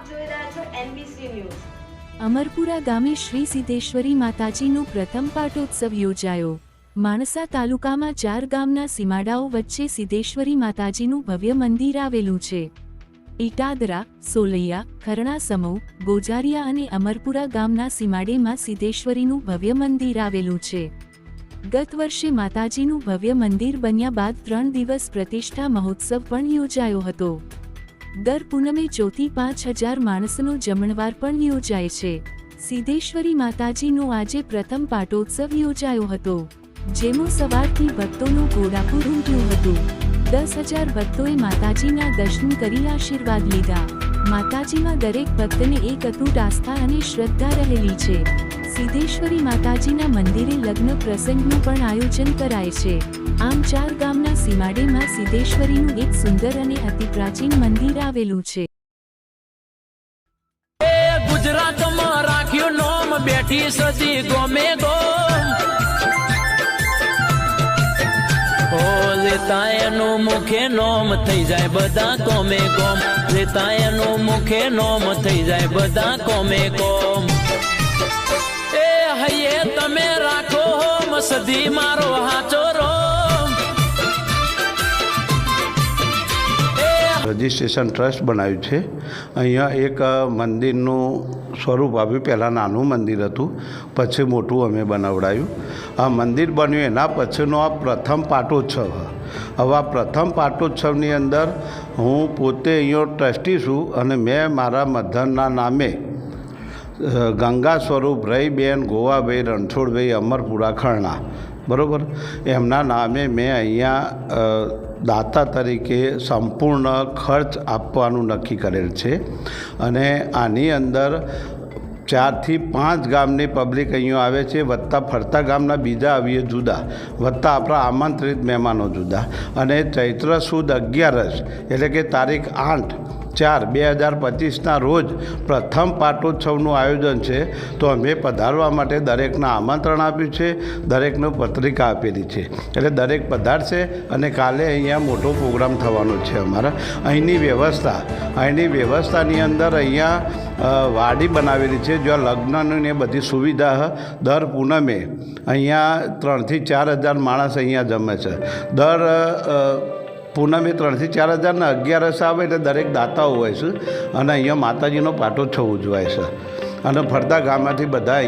જોઈ રહ્યા છો NBC ન્યૂઝ। અમરપુરા ગામે શ્રી સિદ્ધેશ્વરી માતાજીનો પ્રથમ પાટોત્સવ યોજાયો। માણસા તાલુકામાં 4 ગામના સીમાડાઓ વચ્ચે સિદ્ધેશ્વરી માતાજીનું ભવ્ય મંદિર આવેલું છે। ઈટાદરા, સોલૈયા, ખરણાસમો, ગોજારિયા અને અમરપુરા ગામના સીમાડેમાં સિદ્ધેશ્વરીનું ભવ્ય મંદિર આવેલું છે। ગત વર્ષે માતાજીનું ભવ્ય મંદિર બન્યા બાદ 3 દિવસ પ્રતિષ્ઠા મહોત્સવ પણ યોજાયો હતો। દર પૂનમે 4 થી 5,000 માણસનો જમણવાર પણ યોજાય છે। સિદ્ધેશ્વરી માતાજીનો આજે પ્રથમ પાટોત્સવ યોજાયો હતો, જેમાં સવારથી ભક્તોનું ઘોડાપુર ઉમટ્યું હતું। 10,000 ભક્તોએ માતાજીના દર્શન કરી આશીર્વાદ લીધા। માતાજીમાં દરેક ભક્તને એક અતૂટ આસ્થા અને શ્રદ્ધા રહેલી છે। સિદ્ધેશ્વરી માતાજીના મંદિરે લગ્ન પ્રસંગનું પણ આયોજન કરાય છે। આમ 4 ગામના સીમાડેમાં સિદ્ધેશ્વરીનું એક સુંદર અને અતિ પ્રાચીન મંદિર આવેલું છે। ગુજરાતમાં રાખ્યું નોમ બેઠી સજી ગોમે ગોમ, ઓ લેતા એનું મુખે નોમ થઈ જાય બધા કોમે કોમ, લેતા એનું મુખે નોમ થઈ જાય બધા કોમે કોમ। એ હૈયે તમે રાખો હોમ સદી મારો હાચો રોમ। રજિસ્ટ્રેશન ટ્રસ્ટ બનાવ્યું છે। અહીંયા એક મંદિરનું સ્વરૂપ આવ્યું। પહેલાં નાનું મંદિર હતું, પછી મોટું અમે બનાવડાયું। આ મંદિર બન્યું એના પછીનો આ પ્રથમ પાટોત્સવ। હવે આ પ્રથમ પાટોત્સવની અંદર હું પોતે અહીંયા ટ્રસ્ટી છું અને મેં મારા મધરના નામે ગંગા સ્વરૂપ રહીબેન ગોવાભાઈ રણછોડભાઈ અમરપુરા ખરણા, બરાબર, એમના નામે મેં અહીંયા દાતા તરીકે સંપૂર્ણ ખર્ચ આપવાનું નક્કી કરેલ છે। અને આની અંદર 4 થી 5 ગામની પબ્લિક અહીંયા આવે છે, વત્તા ફરતા ગામના બીજા આવીએ જુદા, વત્તા આપણા આમંત્રિત મહેમાનો જુદા। અને ચૈત્ર સુદ 11 એટલે કે તારીખ 8/4/2025ના રોજ પ્રથમ પાટોત્સવનું આયોજન છે। તો અમે પધારવા માટે દરેકને આમંત્રણ આપ્યું છે, દરેકને પત્રિકા આપેલી છે, એટલે દરેક પધારશે। અને કાલે અહીંયા મોટો પ્રોગ્રામ થવાનો છે અમારા। અહીંની વ્યવસ્થાની અંદર અહીંયા વાડી બનાવેલી છે, જ્યાં લગ્નની ને બધી સુવિધા દર પૂનમે અહીંયા 3,000 થી 4,000 માણસ અહીંયા જમે છે। દર પૂનમે 3,000 થી 4,000 ને 11 આવે એટલે દરેક દાતાઓ હોય છે અને અહીંયા માતાજીનો પાટોત્સવ ઉજવાય છે અને ફરતા ગામમાંથી બધા